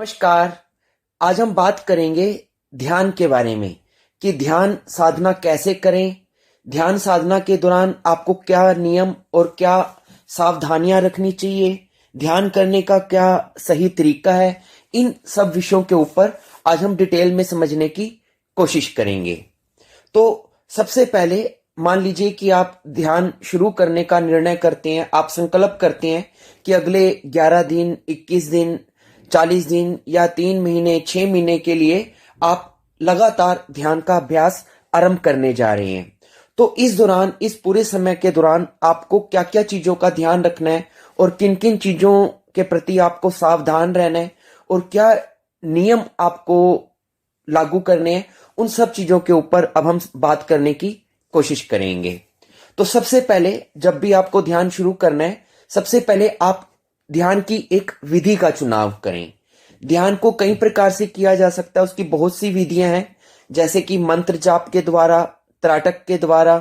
नमस्कार। आज हम बात करेंगे ध्यान के बारे में कि ध्यान साधना कैसे करें। ध्यान साधना के दौरान आपको क्या नियम और क्या सावधानियां रखनी चाहिए, ध्यान करने का क्या सही तरीका है। इन सब विषयों के ऊपर आज हम डिटेल में समझने की कोशिश करेंगे। तो सबसे पहले मान लीजिए कि आप ध्यान शुरू करने का निर्णय करते हैं, आप संकल्प करते हैं कि अगले 11 दिन, 21 दिन, 40 दिन या 3 महीने, 6 महीने के लिए आप लगातार ध्यान का अभ्यास आरंभ करने जा रहे हैं। तो इस दौरान, इस पूरे समय के दौरान आपको क्या क्या चीजों का ध्यान रखना है और किन किन चीजों के प्रति आपको सावधान रहना है और क्या नियम आपको लागू करने हैं, उन सब चीजों के ऊपर अब हम बात करने की कोशिश करेंगे। तो सबसे पहले जब भी आपको ध्यान शुरू करना है, सबसे पहले आप ध्यान की एक विधि का चुनाव करें। ध्यान को कई प्रकार से किया जा सकता है, उसकी बहुत सी विधियां हैं, जैसे कि मंत्र जाप के द्वारा, त्राटक के द्वारा,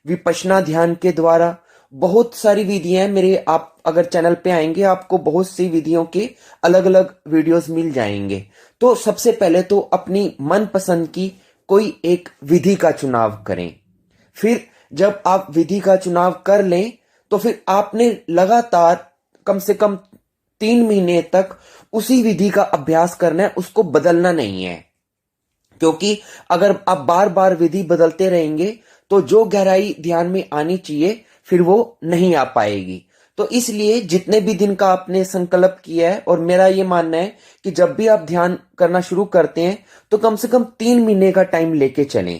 विपश्यना ध्यान के द्वारा, बहुत सारी विधियां हैं। मेरे आप अगर चैनल पे आएंगे आपको बहुत सी विधियों के अलग अलग वीडियोस मिल जाएंगे। तो सबसे पहले तो अपनी मनपसंद की कोई एक विधि का चुनाव करें। फिर जब आप विधि का चुनाव कर लें तो फिर आपने लगातार कम से कम 3 महीने तक उसी विधि का अभ्यास करना है, उसको बदलना नहीं है। क्योंकि अगर आप बार बार विधि बदलते रहेंगे तो जो गहराई ध्यान में आनी चाहिए फिर वो नहीं आ पाएगी। तो इसलिए जितने भी दिन का आपने संकल्प किया है, और मेरा ये मानना है कि जब भी आप ध्यान करना शुरू करते हैं तो कम से कम 3 महीने का टाइम लेके चलें।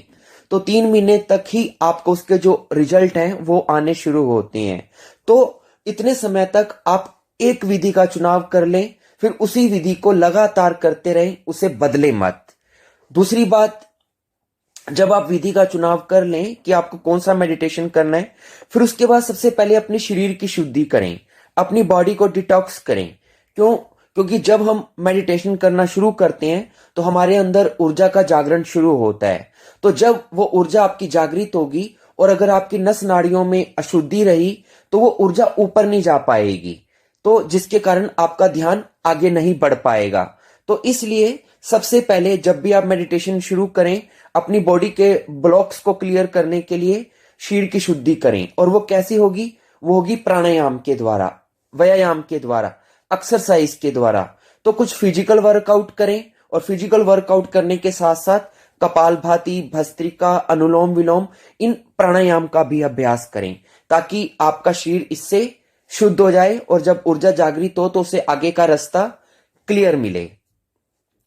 तो 3 महीने तक ही आपको उसके जो रिजल्ट हैं वो आने शुरू होते हैं। तो इतने समय तक आप एक विधि का चुनाव कर लें, फिर उसी विधि को लगातार करते रहें, उसे बदले मत। दूसरी बात, जब आप विधि का चुनाव कर लें कि आपको कौन सा मेडिटेशन करना है, फिर उसके बाद सबसे पहले अपने शरीर की शुद्धि करें, अपनी बॉडी को डिटॉक्स करें। क्यों? क्योंकि जब हम मेडिटेशन करना शुरू करते हैं तो हमारे अंदर ऊर्जा का जागरण शुरू होता है। तो जब वो ऊर्जा आपकी जागृत होगी और अगर आपकी नस नाड़ियों में अशुद्धि रही तो वो ऊर्जा ऊपर नहीं जा पाएगी, तो जिसके कारण आपका ध्यान आगे नहीं बढ़ पाएगा। तो इसलिए सबसे पहले जब भी आप मेडिटेशन शुरू करें, अपनी बॉडी के ब्लॉक्स को क्लियर करने के लिए शरीर की शुद्धि करें। और वो कैसी होगी? वो होगी प्राणायाम के द्वारा, व्यायाम के द्वारा, एक्सरसाइज के द्वारा। तो कुछ फिजिकल वर्कआउट करें और फिजिकल वर्कआउट करने के साथ साथ कपालभाति, भस्त्रिका, अनुलोम विलोम, इन प्राणायाम का भी अभ्यास करें ताकि आपका शरीर इससे शुद्ध हो जाए और जब ऊर्जा जागृत हो तो उसे आगे का रास्ता क्लियर मिले।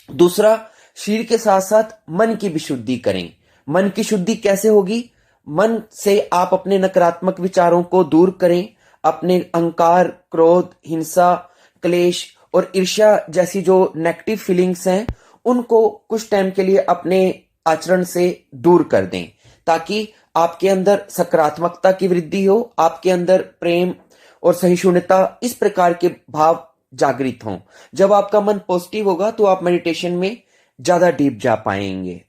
दूसरा, शरीर के साथ साथ मन की भी शुद्धि करें। मन की शुद्धि कैसे होगी? मन से आप अपने नकारात्मक विचारों को दूर करें, अपने अहंकार, क्रोध, हिंसा, क्लेश और ईर्ष्या जैसी जो नेगेटिव फीलिंग्स हैं उनको कुछ टाइम के लिए अपने आचरण से दूर कर दें ताकि आपके अंदर सकारात्मकता की वृद्धि हो, आपके अंदर प्रेम और सहिष्णुता, इस प्रकार के भाव जागृत हों। जब आपका मन पॉजिटिव होगा तो आप मेडिटेशन में ज्यादा डीप जा पाएंगे।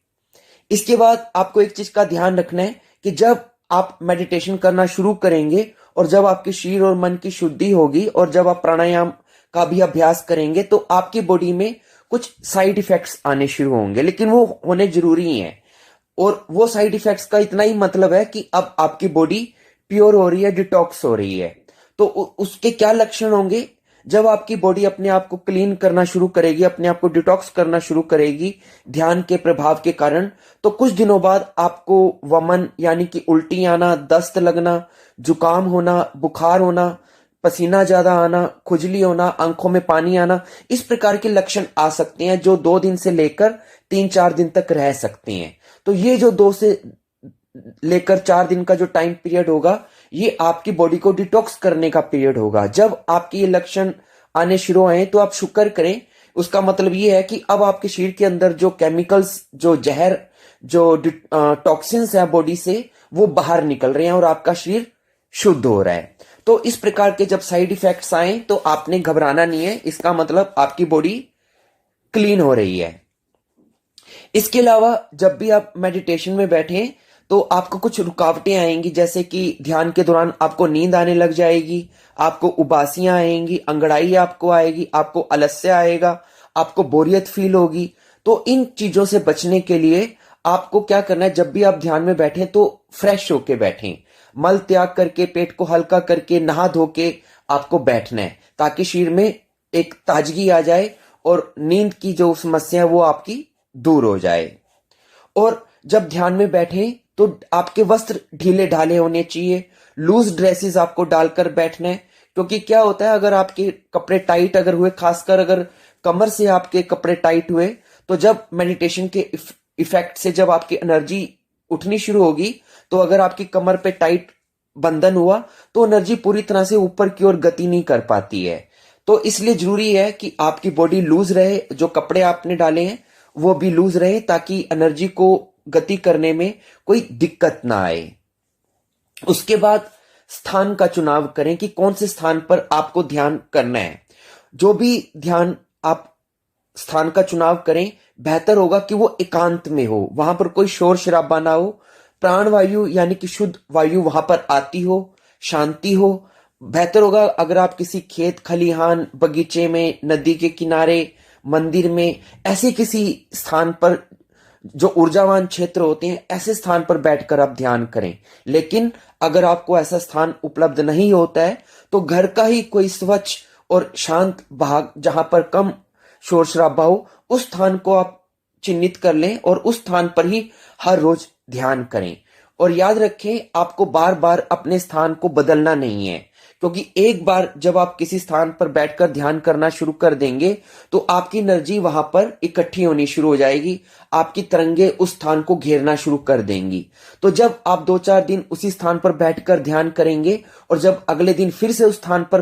इसके बाद आपको एक चीज का ध्यान रखना है कि जब आप मेडिटेशन करना शुरू करेंगे और जब आपके शरीर और मन की शुद्धि होगी और जब आप प्राणायाम का भी अभ्यास करेंगे तो आपकी बॉडी में कुछ साइड इफेक्ट्स आने शुरू होंगे, लेकिन वो होने जरूरी हैं। और वो साइड इफेक्ट्स का इतना ही मतलब है कि अब आपकी बॉडी प्योर हो रही है, डिटॉक्स हो रही है। तो उसके क्या लक्षण होंगे? जब आपकी बॉडी अपने आप को क्लीन करना शुरू करेगी, अपने आप को डिटॉक्स करना शुरू करेगी ध्यान के प्रभाव के कारण, तो कुछ दिनों बाद आपको वमन यानी कि उल्टी आना, दस्त लगना, जुकाम होना, बुखार होना, पसीना ज्यादा आना, खुजली होना, आंखों में पानी आना, इस प्रकार के लक्षण आ सकते हैं जो 2 दिन से लेकर 3-4 दिन तक रह सकते हैं। तो ये जो 2 से लेकर 4 दिन का जो टाइम पीरियड होगा, ये आपकी बॉडी को डिटॉक्स करने का पीरियड होगा। जब आपके ये लक्षण आने शुरू आए तो आप शुक्र करें। उसका मतलब ये है कि अब आपके शरीर के अंदर जो केमिकल्स, जो जहर, जो टॉक्सिन्स है बॉडी से, वो बाहर निकल रहे हैं और आपका शरीर शुद्ध हो रहा है। तो इस प्रकार के जब साइड इफेक्ट्स आए तो आपने घबराना नहीं है, इसका मतलब आपकी बॉडी क्लीन हो रही है। इसके अलावा जब भी आप मेडिटेशन में बैठे तो आपको कुछ रुकावटें आएंगी, जैसे कि ध्यान के दौरान आपको नींद आने लग जाएगी, आपको उबासियां आएंगी, अंगड़ाई आपको आएगी, आपको आलस्य आएगा, आपको बोरियत फील होगी। तो इन चीजों से बचने के लिए आपको क्या करना है, जब भी आप ध्यान में बैठें तो फ्रेश होके बैठें, मल त्याग करके, पेट को हल्का करके, नहा धो के आपको बैठना है, ताकि शरीर में एक ताजगी आ जाए और नींद की जो समस्या है वो आपकी दूर हो जाए। और जब ध्यान में बैठें तो आपके वस्त्र ढीले ढाले होने चाहिए, लूज ड्रेसेस आपको डालकर बैठना है। क्योंकि क्या होता है, अगर आपके कपड़े टाइट अगर हुए, खासकर अगर कमर से आपके कपड़े टाइट हुए, तो जब मेडिटेशन के इफेक्ट से जब आपकी एनर्जी उठनी शुरू होगी, तो अगर आपकी कमर पे टाइट बंधन हुआ तो एनर्जी पूरी तरह से ऊपर की ओर गति नहीं कर पाती है। तो इसलिए जरूरी है कि आपकी बॉडी लूज रहे, जो कपड़े आपने डाले हैं वो भी लूज रहे, ताकि एनर्जी को गति करने में कोई दिक्कत ना आए। उसके बाद स्थान का चुनाव करें कि कौन से स्थान पर आपको ध्यान करना है। जो भी ध्यान आप स्थान का चुनाव करें, बेहतर होगा कि वो एकांत में हो, वहां पर कोई शोर शराबा ना हो, प्राण वायु यानी कि शुद्ध वायु वहां पर आती हो, शांति हो। बेहतर होगा अगर आप किसी खेत खलिहान, बगीचे में, नदी के किनारे, मंदिर में, ऐसे किसी स्थान पर जो ऊर्जावान क्षेत्र होते हैं, ऐसे स्थान पर बैठकर आप ध्यान करें। लेकिन अगर आपको ऐसा स्थान उपलब्ध नहीं होता है तो घर का ही कोई स्वच्छ और शांत भाग, जहां पर कम शोर शराबा हो, उस स्थान को आप चिन्हित कर लें और उस स्थान पर ही हर रोज ध्यान करें। और याद रखें, आपको बार बार अपने स्थान को बदलना नहीं है, क्योंकि एक बार जब आप किसी स्थान पर बैठकर ध्यान करना शुरू कर देंगे तो आपकी एनर्जी वहां पर इकट्ठी होनी शुरू हो जाएगी, आपकी तरंगे उस स्थान को घेरना शुरू कर देंगी। तो जब आप 2-4 दिन उसी स्थान पर बैठकर ध्यान करेंगे और जब अगले दिन फिर से उस स्थान पर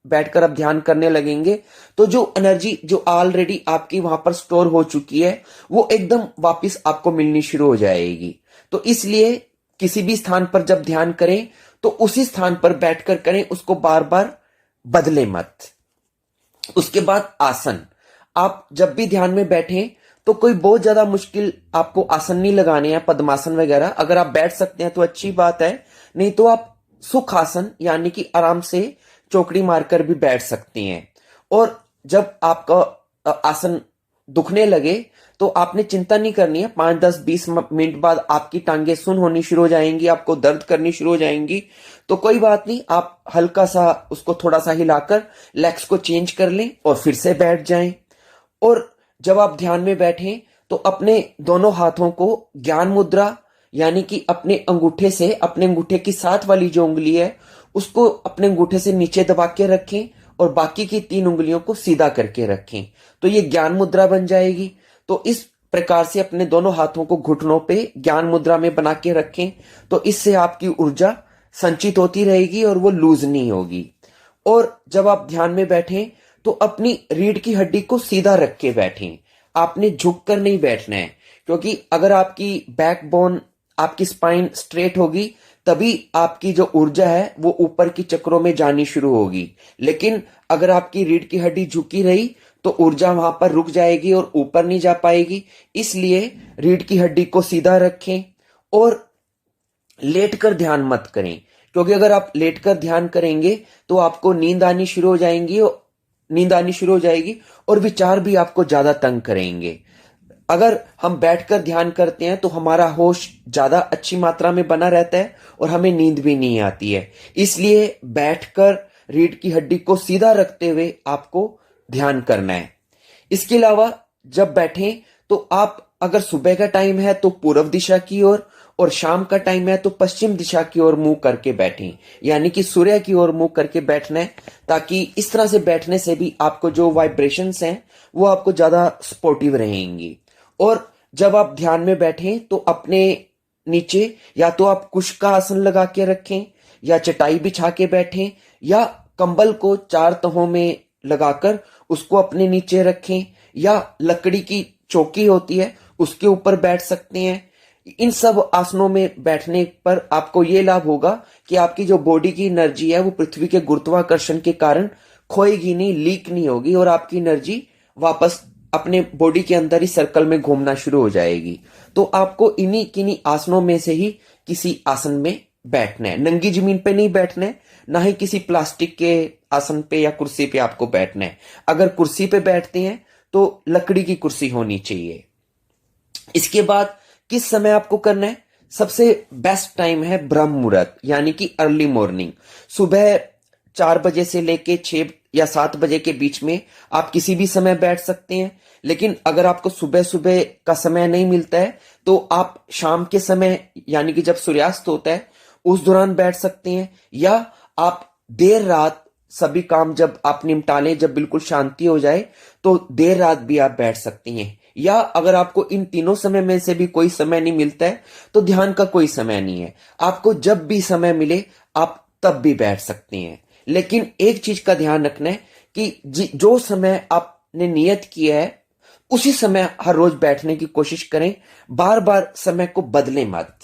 बैठकर आप ध्यान करने लगेंगे, तो जो एनर्जी जो ऑलरेडी आपकी वहां पर स्टोर हो चुकी है वो एकदम वापस आपको मिलनी शुरू हो जाएगी। तो इसलिए किसी भी स्थान पर जब ध्यान करें तो उसी स्थान पर बैठकर करें, उसको बार बार बदले मत। उसके बाद आसन। आप जब भी ध्यान में बैठें तो कोई बहुत ज्यादा मुश्किल आपको आसन नहीं लगाने हैं, पद्मासन वगैरह। अगर आप बैठ सकते हैं तो अच्छी बात है, नहीं तो आप सुख आसन यानी कि आराम से चौकड़ी मारकर भी बैठ सकते हैं। और जब आपका आसन दुखने लगे तो आपने चिंता नहीं करनी है, 5-10-20 मिनट बाद आपकी टांगे सुन होनी शुरू हो जाएंगी, आपको दर्द करनी शुरू हो जाएंगी। तो कोई बात नहीं, आप हल्का सा उसको थोड़ा सा हिलाकर लेग्स को चेंज कर लें और फिर से बैठ जाएं। और जब आप ध्यान में बैठें तो अपने दोनों हाथों को ज्ञान मुद्रा यानी कि अपने अंगूठे से, अपने अंगूठे की साथ वाली जो उंगली है उसको अपने अंगूठे से नीचे दबा के रखें और बाकी की 3 उंगलियों को सीधा करके रखें, तो ये ज्ञान मुद्रा बन जाएगी। तो इस प्रकार से अपने दोनों हाथों को घुटनों पे ज्ञान मुद्रा में बना के रखें, तो इससे आपकी ऊर्जा संचित होती रहेगी और वो लूज नहीं होगी। और जब आप ध्यान में बैठें तो अपनी रीढ़ की हड्डी को सीधा रख के बैठें, आपने झुक कर नहीं बैठना है, क्योंकि अगर आपकी बैकबोन, आपकी स्पाइन स्ट्रेट होगी तभी आपकी जो ऊर्जा है वो ऊपर की चक्रों में जानी शुरू होगी। लेकिन अगर आपकी रीढ़ की हड्डी झुकी रही तो ऊर्जा वहां पर रुक जाएगी और ऊपर नहीं जा पाएगी। इसलिए रीढ़ की हड्डी को सीधा रखें और लेटकर ध्यान मत करें, क्योंकि अगर आप लेटकर ध्यान करेंगे तो आपको नींद आनी शुरू हो जाएगी और विचार भी आपको ज्यादा तंग करेंगे। अगर हम बैठकर ध्यान करते हैं तो हमारा होश ज्यादा अच्छी मात्रा में बना रहता है और हमें नींद भी नहीं आती है। इसलिए बैठकर रीढ़ की हड्डी को सीधा रखते हुए आपको ध्यान करना है। इसके अलावा जब बैठें तो आप, अगर सुबह का टाइम है तो पूर्व दिशा की ओर और शाम का टाइम है तो पश्चिम दिशा की ओर मुंह करके बैठें, यानी कि सूर्य की ओर मुंह करके बैठना है, ताकि इस तरह से बैठने से भी आपको जो वाइब्रेशंस हैं वो आपको ज्यादा सपोर्टिव रहेंगी। और जब आप ध्यान में बैठें तो अपने नीचे या तो आप कुश का आसन लगा के रखें या चटाई बिछा के बैठें या कंबल को 4 तहों में लगाकर उसको अपने नीचे रखें या लकड़ी की चौकी होती है उसके ऊपर बैठ सकते हैं। इन सब आसनों में बैठने पर आपको ये लाभ होगा कि आपकी जो बॉडी की एनर्जी है वो पृथ्वी के गुरुत्वाकर्षण के कारण खोएगी नहीं, लीक नहीं होगी और आपकी एनर्जी वापस अपने बॉडी के अंदर ही सर्कल में घूमना शुरू हो जाएगी। तो आपको इन्हीं किन्हीं आसनों में से ही किसी आसन में बैठना है, नंगी जमीन पे नहीं बैठना है, ना ही किसी प्लास्टिक के आसन पे या कुर्सी पे आपको बैठना है। अगर कुर्सी पे बैठते हैं तो लकड़ी की कुर्सी होनी चाहिए। इसके बाद किस समय आपको करना है? सबसे बेस्ट टाइम है ब्रह्म मुहूर्त, यानी कि अर्ली मॉर्निंग। सुबह 4 बजे से लेके 6 या 7 बजे के बीच में आप किसी भी समय बैठ सकते हैं। लेकिन अगर आपको सुबह सुबह का समय नहीं मिलता है तो आप शाम के समय, यानी कि जब सूर्यास्त होता है उस दौरान बैठ सकते हैं, या आप देर रात सभी काम जब आप निपटा लें, जब बिल्कुल शांति हो जाए तो देर रात भी आप बैठ सकती हैं। या अगर आपको इन तीनों समय में से भी कोई समय नहीं मिलता है तो ध्यान का कोई समय नहीं है, आपको जब भी समय मिले आप तब भी बैठ सकती हैं। लेकिन एक चीज का ध्यान रखना है कि जो समय आपने नियत किया है उसी समय हर रोज बैठने की कोशिश करें, बार बार समय को बदलें मत।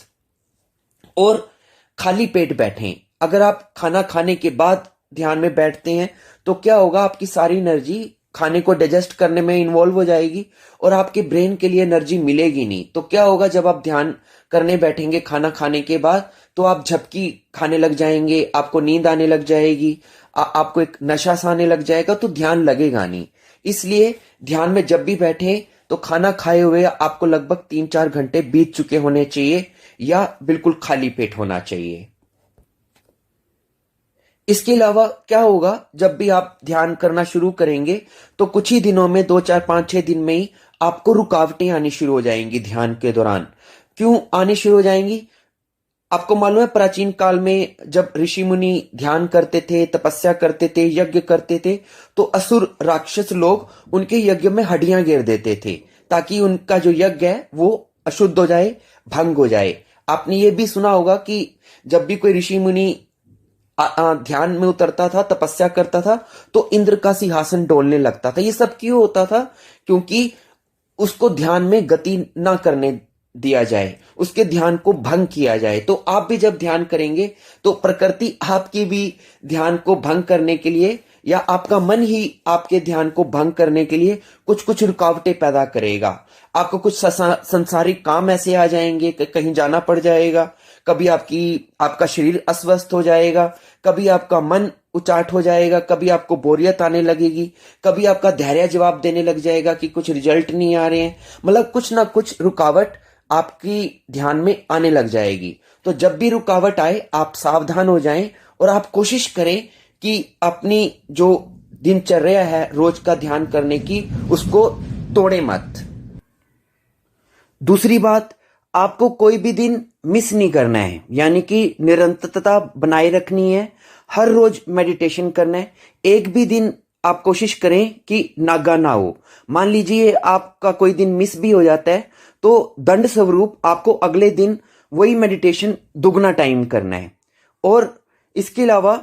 और खाली पेट बैठें। अगर आप खाना खाने के बाद ध्यान में बैठते हैं तो क्या होगा, आपकी सारी एनर्जी खाने को डाइजेस्ट करने में इन्वॉल्व हो जाएगी और आपके ब्रेन के लिए एनर्जी मिलेगी नहीं। तो क्या होगा, जब आप ध्यान करने बैठेंगे खाना खाने के बाद तो आप झपकी खाने लग जाएंगे, आपको नींद आने लग जाएगी, आपको एक नशा सा आने लग जाएगा, तो ध्यान लगेगा नहीं। इसलिए ध्यान में जब भी बैठे तो खाना खाए हुए आपको लगभग 3-4 घंटे बीत चुके होने चाहिए या बिल्कुल खाली पेट होना चाहिए। इसके अलावा क्या होगा, जब भी आप ध्यान करना शुरू करेंगे तो कुछ ही दिनों में 2, 4, 5, 6 दिन में ही आपको रुकावटें आनी शुरू हो जाएंगी ध्यान के दौरान। क्यों आनी शुरू हो जाएंगी? आपको मालूम है प्राचीन काल में जब ऋषि मुनि ध्यान करते थे, तपस्या करते थे, यज्ञ करते थे तो असुर राक्षस लोग उनके यज्ञ में हड्डियां घेर देते थे ताकि उनका जो यज्ञ है वो अशुद्ध हो जाए, भंग हो जाए। आपने ये भी सुना होगा कि जब भी कोई ऋषि मुनि ध्यान में उतरता था, तपस्या करता था तो इंद्र का सिंहासन डोलने लगता था। ये सब क्यों होता था? क्योंकि उसको ध्यान में गति ना करने दिया जाए, उसके ध्यान को भंग किया जाए। तो आप भी जब ध्यान करेंगे तो प्रकृति आपकी भी ध्यान को भंग करने के लिए या आपका मन ही आपके ध्यान को भंग करने के लिए कुछ कुछ रुकावटें पैदा करेगा। आपको कुछ संसारिक काम ऐसे आ जाएंगे, कहीं जाना पड़ जाएगा, कभी आपका शरीर अस्वस्थ हो जाएगा, कभी आपका मन उचाट हो जाएगा, कभी आपको बोरियत आने लगेगी, कभी आपका धैर्य जवाब देने लग जाएगा कि कुछ रिजल्ट नहीं आ रहे हैं। मतलब कुछ ना कुछ रुकावट आपकी ध्यान में आने लग जाएगी। तो जब भी रुकावट आए आप सावधान हो जाएं और आप कोशिश करें कि अपनी जो दिनचर्या है रोज का ध्यान करने की उसको तोड़े मत। दूसरी बात, आपको कोई भी दिन मिस नहीं करना है, यानी कि निरंतरता बनाए रखनी है। हर रोज मेडिटेशन करना है। एक भी दिन आप कोशिश करें कि नागा ना हो। मान लीजिए आपका कोई दिन मिस भी हो जाता है तो दंड स्वरूप आपको अगले दिन वही मेडिटेशन दुगना टाइम करना है। और इसके अलावा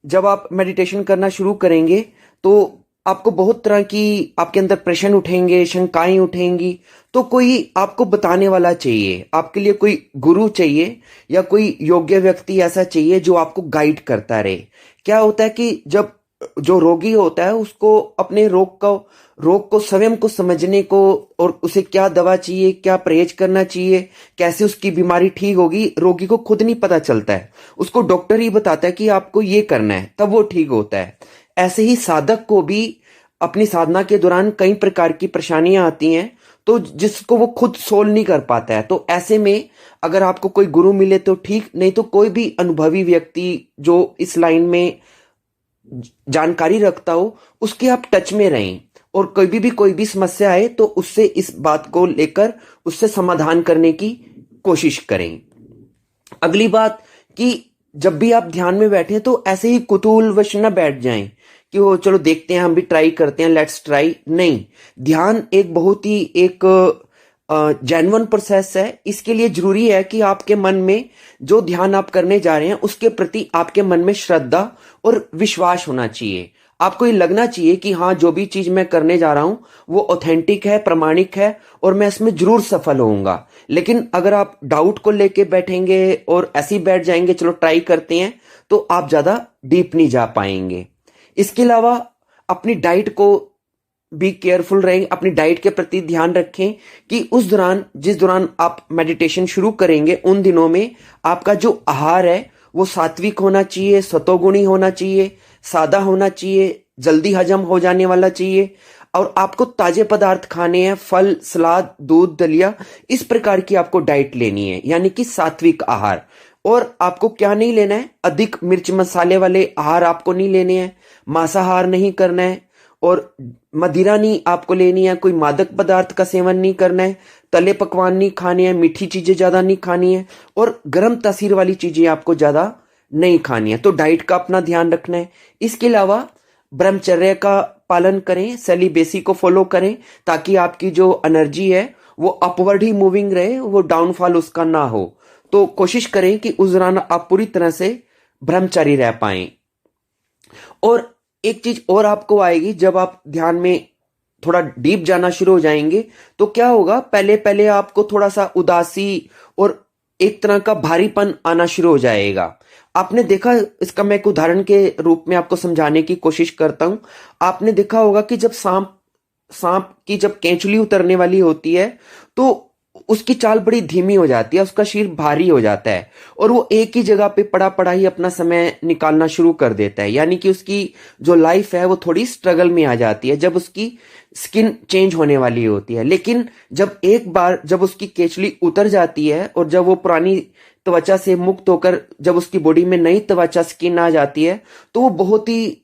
जब आप मेडिटेशन करना शुरू करेंगे तो आपको बहुत तरह की आपके अंदर प्रश्न उठेंगे, शंकाएं उठेंगी, तो कोई आपको बताने वाला चाहिए, आपके लिए कोई गुरु चाहिए या कोई योग्य व्यक्ति ऐसा चाहिए जो आपको गाइड करता रहे। क्या होता है कि जब जो रोगी होता है उसको अपने रोग को स्वयं को समझने को और उसे क्या दवा चाहिए, क्या परहेज करना चाहिए, कैसे उसकी बीमारी ठीक होगी, रोगी को खुद नहीं पता चलता है। उसको डॉक्टर ही बताता है कि आपको ये करना है, तब वो ठीक होता है। ऐसे ही साधक को भी अपनी साधना के दौरान कई प्रकार की परेशानियां आती हैं तो जिसको वो खुद सोल्व नहीं कर पाता है। तो ऐसे में अगर आपको कोई गुरु मिले तो ठीक, नहीं तो कोई भी अनुभवी व्यक्ति जो इस लाइन में जानकारी रखता हो उसके आप टच में रहें और कोई भी समस्या आए तो उससे इस बात को लेकर उससे समाधान करने की कोशिश करें। अगली बात कि जब भी आप ध्यान में बैठे तो ऐसे ही कुतूहलवश न बैठ जाएं कि वो चलो देखते हैं, हम भी ट्राई करते हैं, लेट्स ट्राई। नहीं, ध्यान एक बहुत ही एक जेन्युइन प्रोसेस है। इसके लिए जरूरी है कि आपके मन में जो ध्यान आप करने जा रहे हैं उसके प्रति आपके मन में श्रद्धा और विश्वास होना चाहिए। आपको ये लगना चाहिए कि हाँ, जो भी चीज मैं करने जा रहा हूं वो ऑथेंटिक है, प्रमाणिक है और मैं इसमें जरूर सफल होऊंगा। लेकिन अगर आप डाउट को लेके बैठेंगे और ऐसे ही बैठ जाएंगे चलो ट्राई करते हैं, तो आप ज्यादा डीप नहीं जा पाएंगे। इसके अलावा अपनी डाइट को बी केयरफुल रहें, अपनी डाइट के प्रति ध्यान रखें कि जिस दौरान आप मेडिटेशन शुरू करेंगे उन दिनों में आपका जो आहार है वो सात्विक होना चाहिए, सतोगुणी होना चाहिए, सादा होना चाहिए, जल्दी हजम हो जाने वाला चाहिए। और आपको ताजे पदार्थ खाने हैं, फल, सलाद, दूध, दलिया, इस प्रकार की आपको डाइट लेनी है, यानी कि सात्विक आहार। और आपको क्या नहीं लेना है, अधिक मिर्च मसाले वाले आहार आपको नहीं लेने हैं, मांसाहार नहीं करना है, और मदिरा नहीं आपको लेनी है, कोई मादक पदार्थ का सेवन नहीं करना है, तले पकवान नहीं खाने हैं, मीठी चीजें ज्यादा नहीं खानी है, और गर्म तासीर वाली चीजें आपको ज्यादा नहीं खानी है। तो डाइट का अपना ध्यान रखना है। इसके अलावा ब्रह्मचर्य का पालन करें, सेलिबेसी को फॉलो करें, ताकि आपकी जो एनर्जी है वो अपवर्ड ही मूविंग रहे, वो डाउनफॉल उसका ना हो। तो कोशिश करें कि उस दौरान आप पूरी तरह से ब्रह्मचारी रह पाएं। और एक चीज और आपको आएगी, जब आप ध्यान में थोड़ा डीप जाना शुरू हो जाएंगे तो क्या होगा, पहले पहले आपको थोड़ा सा उदासी और एक तरह का भारीपन आना शुरू हो जाएगा। आपने देखा, इसका मैं एक उदाहरण के रूप में आपको समझाने की कोशिश करता हूं। आपने देखा होगा कि जब सांप सांप की जब केंचुली उतरने वाली होती है तो उसकी चाल बड़ी धीमी हो जाती है, उसका शरीर भारी हो जाता है और वो एक ही जगह पे पड़ा पड़ा ही अपना समय निकालना शुरू कर देता है, यानी कि उसकी जो लाइफ है वो थोड़ी स्ट्रगल में आ जाती है जब उसकी स्किन चेंज होने वाली होती है। लेकिन जब एक बार जब उसकी केचली उतर जाती है और जब वो पुरानी त्वचा से मुक्त होकर जब उसकी बॉडी में नई त्वचा स्किन आ जाती है तो वो बहुत ही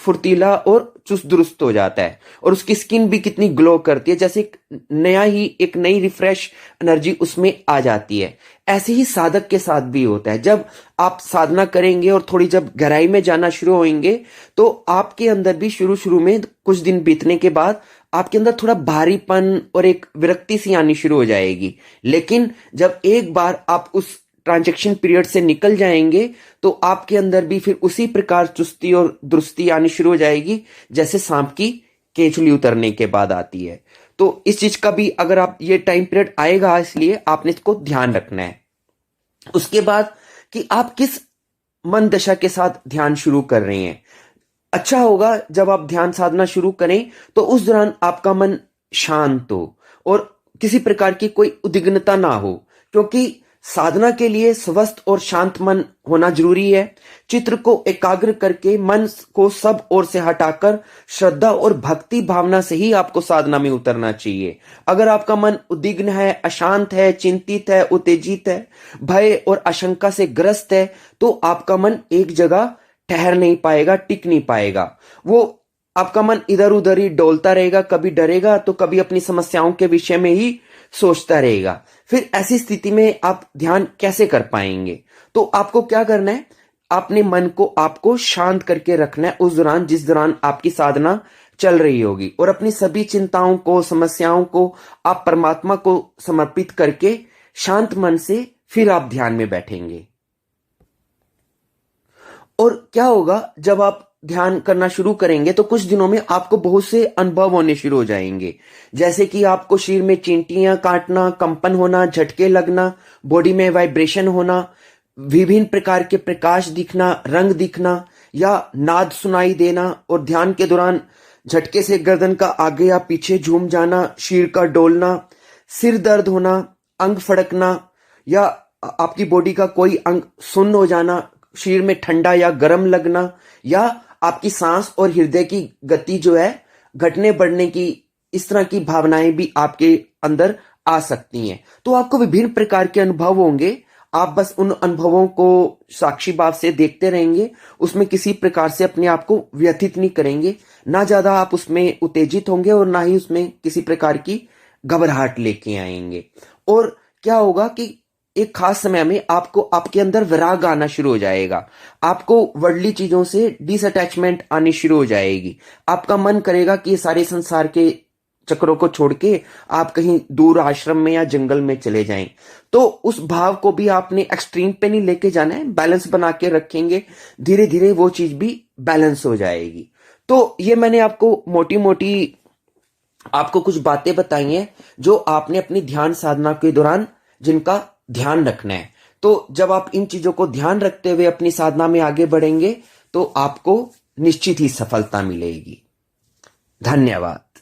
फुर्तीला और चुस्त दुरुस्त हो जाता है और उसकी स्किन भी कितनी ग्लो करती है, जैसे एक नई रिफ्रेश एनर्जी उसमें आ जाती है। ऐसे ही साधक के साथ भी होता है। जब आप साधना करेंगे और थोड़ी जब गहराई में जाना शुरू होंगे तो आपके अंदर भी शुरू शुरू में कुछ दिन बीतने के बाद आपके अंदर थोड़ा भारीपन और एक विरक्ति सी आनी शुरू हो जाएगी। लेकिन जब एक बार आप उस ट्रांजैक्शन पीरियड से निकल जाएंगे तो आपके अंदर भी फिर उसी प्रकार चुस्ती और दुरुस्ती आनी शुरू हो जाएगी जैसे सांप की केंचुली उतरने के बाद आती है। तो इस चीज का भी अगर आप ये टाइम पीरियड आएगा, इसलिए आपने इसको ध्यान रखना है। उसके बाद कि आप किस मन दशा के साथ ध्यान शुरू कर रहे हैं। अच्छा होगा जब आप ध्यान साधना शुरू करें तो उस दौरान आपका मन शांत हो और किसी प्रकार की कोई उद्विग्नता ना हो, क्योंकि साधना के लिए स्वस्थ और शांत मन होना जरूरी है। चित्र को एकाग्र करके मन को सब ओर से हटाकर श्रद्धा और भक्ति भावना से ही आपको साधना में उतरना चाहिए। अगर आपका मन उद्विग्न है, अशांत है, चिंतित है, उत्तेजित है, भय और आशंका से ग्रस्त है तो आपका मन एक जगह ठहर नहीं पाएगा, टिक नहीं पाएगा। वो आपका मन इधर उधर ही डोलता रहेगा, कभी डरेगा तो कभी अपनी समस्याओं के विषय में ही सोचता रहेगा। फिर ऐसी स्थिति में आप ध्यान कैसे कर पाएंगे? तो आपको क्या करना है, अपने मन को आपको शांत करके रखना है उस दौरान जिस दौरान आपकी साधना चल रही होगी, और अपनी सभी चिंताओं को, समस्याओं को आप परमात्मा को समर्पित करके शांत मन से फिर आप ध्यान में बैठेंगे। और क्या होगा, जब आप ध्यान करना शुरू करेंगे तो कुछ दिनों में आपको बहुत से अनुभव होने शुरू हो जाएंगे, जैसे कि आपको शरीर में चींटियां काटना, कंपन होना, झटके लगना, बॉडी में वाइब्रेशन होना, विभिन्न प्रकार के प्रकाश दिखना, रंग दिखना या नाद सुनाई देना, और ध्यान के दौरान झटके से गर्दन का आगे या पीछे झूम जाना, शरीर का डोलना, सिर दर्द होना, अंग फड़कना या आपकी बॉडी का कोई अंग सुन्न हो जाना, शरीर में ठंडा या गर्म लगना, या आपकी सांस और हृदय की गति जो है घटने बढ़ने की, इस तरह की भावनाएं भी आपके अंदर आ सकती हैं। तो आपको विभिन्न प्रकार के अनुभव होंगे। आप बस उन अनुभवों को साक्षी भाव से देखते रहेंगे, उसमें किसी प्रकार से अपने आप को व्यथित नहीं करेंगे, ना ज्यादा आप उसमें उत्तेजित होंगे और ना ही उसमें किसी प्रकार की घबराहट लेके आएंगे। और क्या होगा कि एक खास समय में आपको आपके अंदर विराग आना शुरू हो जाएगा, आपको वर्ल्डली चीजों से डिसअटैचमेंट आनी शुरू हो जाएगी। आपका मन करेगा कि ये सारे संसार के चक्रों को छोड़ के आप कहीं दूर आश्रम में या जंगल में चले जाएं। तो उस भाव को भी आपने एक्सट्रीम पे नहीं लेके जाना है, बैलेंस बना के रखेंगे, धीरे धीरे वो चीज भी बैलेंस हो जाएगी। तो ये मैंने आपको मोटी मोटी आपको कुछ बातें बताई हैं जो आपने अपनी ध्यान साधना के दौरान जिनका ध्यान रखना है। तो जब आप इन चीजों को ध्यान रखते हुए अपनी साधना में आगे बढ़ेंगे तो आपको निश्चित ही सफलता मिलेगी। धन्यवाद।